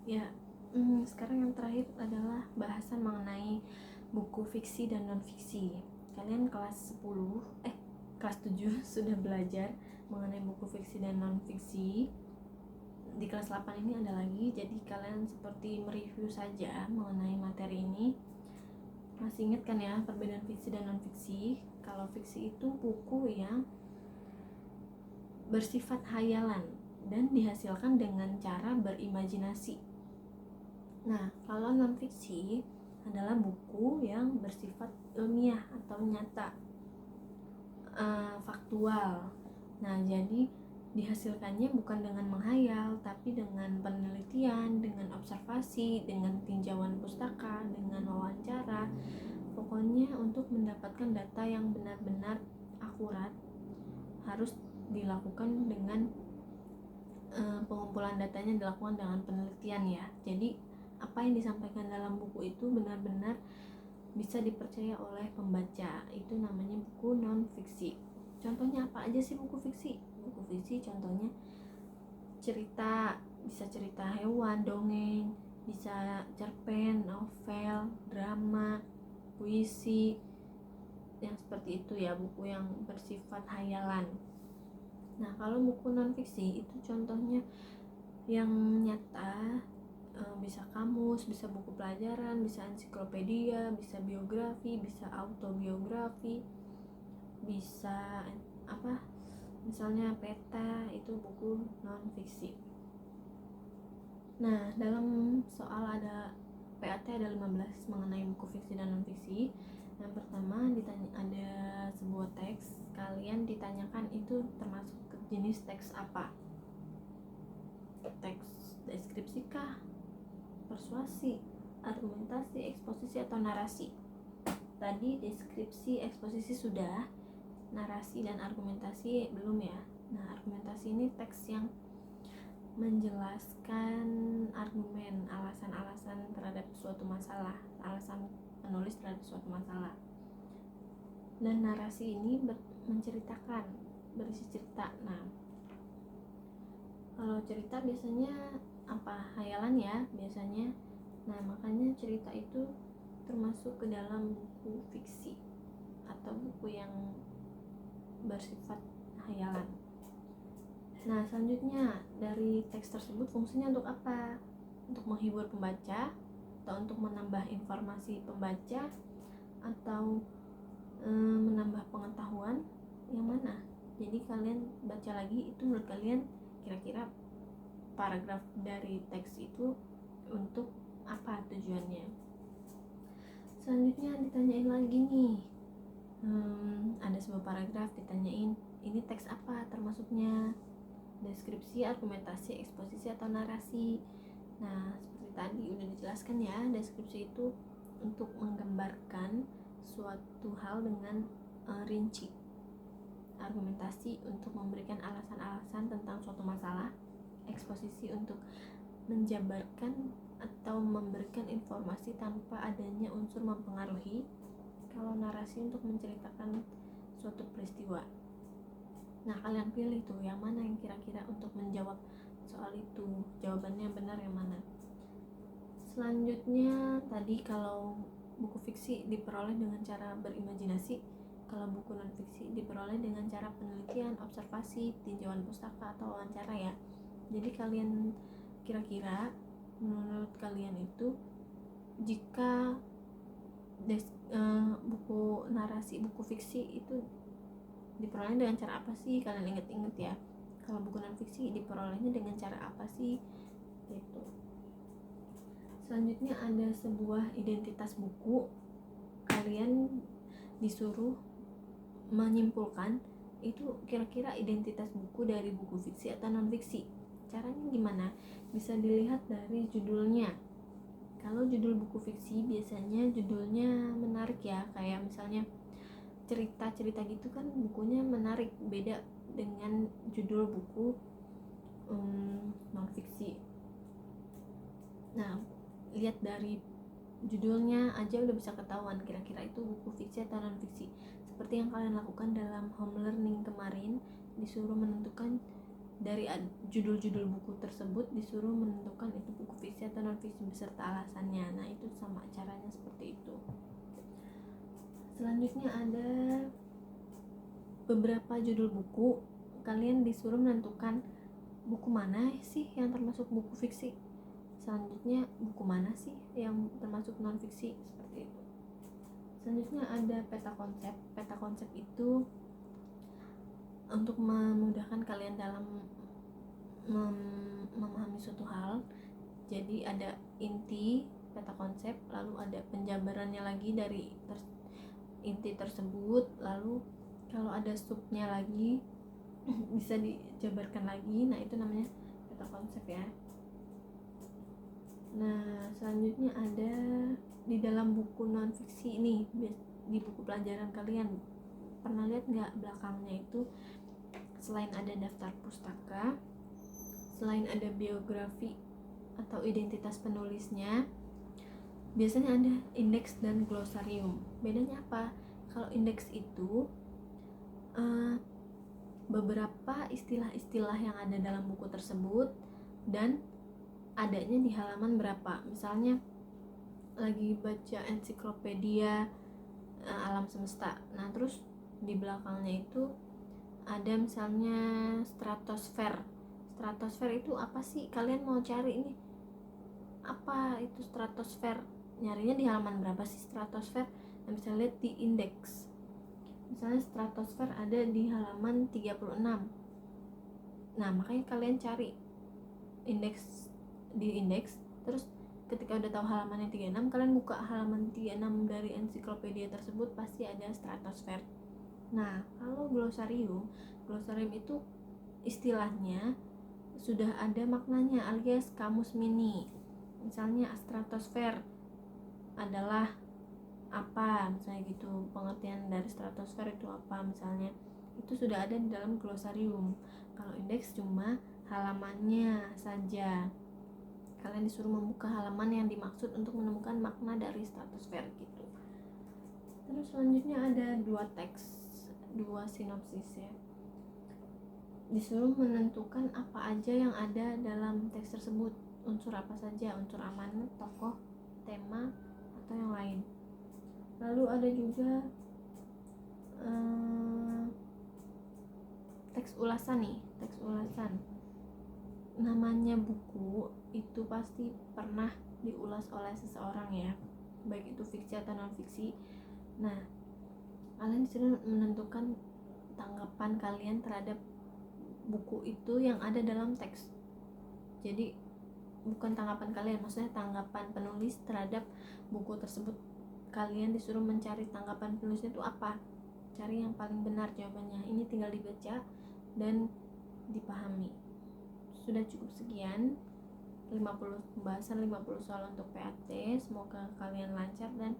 Ya, sekarang yang terakhir adalah bahasan mengenai buku fiksi dan non-fiksi. Kalian kelas 7 sudah belajar mengenai buku fiksi dan non-fiksi. Di kelas 8 ini ada lagi, jadi kalian seperti mereview saja mengenai materi ini. Masih ingat kan ya perbedaan fiksi dan non-fiksi? Kalau fiksi itu buku yang bersifat hayalan dan dihasilkan dengan cara berimajinasi. Nah, kalau non-fiksi adalah buku yang bersifat ilmiah atau nyata, faktual. Nah, jadi dihasilkannya bukan dengan menghayal, tapi dengan penelitian, dengan observasi, dengan tinjauan pustaka, dengan wawancara. Pokoknya untuk mendapatkan data yang benar-benar akurat harus dilakukan dengan pengumpulan datanya dilakukan dengan penelitian ya. Jadi apa yang disampaikan dalam buku itu benar-benar bisa dipercaya oleh pembaca. Itu namanya buku non fiksi. Contohnya apa aja sih buku fiksi? Buku fiksi contohnya cerita, bisa cerita hewan, dongeng, bisa cerpen, novel, drama, puisi, yang seperti itu ya, buku yang bersifat hayalan. Nah, kalau buku non fiksi itu contohnya yang nyata, bisa kamus, bisa buku pelajaran, bisa ensiklopedia, bisa biografi, bisa autobiografi, bisa misalnya peta, itu buku non fiksi. Nah, dalam soal ada PAT ada 15 mengenai buku fiksi dan non fiksi. Yang pertama ada sebuah teks, kalian ditanyakan itu termasuk jenis teks apa? Teks deskripsi kah, persuasi, argumentasi, eksposisi, atau narasi? Tadi deskripsi, eksposisi sudah, narasi dan argumentasi belum ya. Nah, argumentasi ini teks yang menjelaskan argumen, alasan-alasan terhadap suatu masalah, alasan penulis terhadap suatu masalah. Dan narasi ini menceritakan, berisi cerita. Nah, kalau cerita biasanya hayalan ya biasanya. Nah, makanya cerita itu termasuk ke dalam buku fiksi atau buku yang bersifat hayalan. Nah, selanjutnya dari teks tersebut fungsinya untuk apa? Untuk menghibur pembaca atau untuk menambah informasi pembaca atau menambah pengetahuan, yang mana? Jadi kalian baca lagi, itu menurut kalian kira-kira paragraf dari teks itu untuk apa tujuannya? Selanjutnya ditanyain lagi nih, ada sebuah paragraf ditanyain, ini teks apa termasuknya? Deskripsi, argumentasi, eksposisi, atau narasi. Nah, seperti tadi udah dijelaskan ya, deskripsi itu untuk menggambarkan suatu hal dengan rinci. Argumentasi untuk memberikan alasan-alasan tentang suatu masalah. Eksposisi untuk menjabarkan atau memberikan informasi tanpa adanya unsur mempengaruhi. Kalau narasi untuk menceritakan suatu peristiwa. Nah, kalian pilih tuh yang mana yang kira-kira untuk menjawab soal itu. Jawabannya yang benar yang mana? Selanjutnya tadi kalau buku fiksi diperoleh dengan cara berimajinasi, kalau buku non fiksi diperoleh dengan cara penelitian, observasi, tinjauan pustaka, atau wawancara ya. Jadi kalian kira-kira menurut kalian itu jika buku narasi, buku fiksi itu diperoleh dengan cara apa sih? Kalian inget-inget ya. Kalau buku non fiksi diperolehnya dengan cara apa sih? Gitu. Selanjutnya ada sebuah identitas buku. Kalian disuruh menyimpulkan itu kira-kira identitas buku dari buku fiksi atau non fiksi. Caranya gimana? Bisa dilihat dari judulnya. Kalau judul buku fiksi biasanya judulnya menarik ya, kayak misalnya cerita-cerita gitu kan bukunya menarik, beda dengan judul buku non fiksi. Nah, lihat dari judulnya aja udah bisa ketahuan kira-kira itu buku fiksi atau non fiksi. Seperti yang kalian lakukan dalam home learning kemarin, disuruh menentukan dari judul-judul buku tersebut, disuruh menentukan itu buku fiksi atau non fiksi beserta alasannya. Nah, itu sama caranya seperti itu. Selanjutnya ada beberapa judul buku. Kalian disuruh menentukan buku mana sih yang termasuk buku fiksi. Selanjutnya buku mana sih yang termasuk non fiksi, seperti itu. Selanjutnya ada peta konsep. Peta konsep itu untuk memudahkan kalian dalam memahami suatu hal. Jadi ada inti peta konsep, lalu ada penjabarannya lagi dari inti tersebut, lalu kalau ada subnya lagi bisa dijabarkan lagi. Nah, itu namanya peta konsep ya. Nah, selanjutnya ada di dalam buku non fiksi ini, di buku pelajaran kalian pernah lihat nggak belakangnya itu selain ada daftar pustaka, selain ada biografi atau identitas penulisnya, biasanya ada indeks dan glosarium. Bedanya apa? Kalau indeks itu beberapa istilah-istilah yang ada dalam buku tersebut dan adanya di halaman berapa. Misalnya lagi baca ensiklopedia alam semesta, nah terus di belakangnya itu ada misalnya stratosfer. Stratosfer itu apa sih? Kalian mau cari ini apa itu stratosfer, nyarinya di halaman berapa sih stratosfer? Nah, bisa lihat di indeks. Misalnya stratosfer ada di halaman 36. Nah, makanya kalian cari indeks di indeks, terus ketika udah tahu halamannya 36, kalian buka halaman 36 dari ensiklopedia tersebut, pasti ada stratosfer. Nah, kalau glosarium itu istilahnya sudah ada maknanya alias kamus mini. Misalnya stratosfer adalah apa, misalnya gitu, pengertian dari stratosfer itu apa misalnya, itu sudah ada di dalam glosarium. Kalau indeks cuma halamannya saja, kalian disuruh membuka halaman yang dimaksud untuk menemukan makna dari stratosfer gitu. Terus selanjutnya ada dua sinopsis ya, disuruh menentukan apa aja yang ada dalam teks tersebut, unsur apa saja, unsur amanat, tokoh, tema, atau yang lain. Lalu ada juga teks ulasan nih, teks ulasan. Namanya buku itu pasti pernah diulas oleh seseorang ya, baik itu fiksi atau non fiksi. Nah, kalian disuruh menentukan tanggapan kalian terhadap buku itu yang ada dalam teks. Jadi bukan tanggapan kalian, maksudnya tanggapan penulis terhadap buku tersebut. Kalian disuruh mencari tanggapan penulisnya itu apa, cari yang paling benar jawabannya. Ini tinggal dibaca dan dipahami. Sudah cukup sekian 50 pembahasan 50 soal untuk PAT. Semoga kalian lancar dan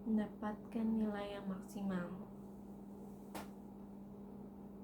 mendapatkan nilai yang maksimal.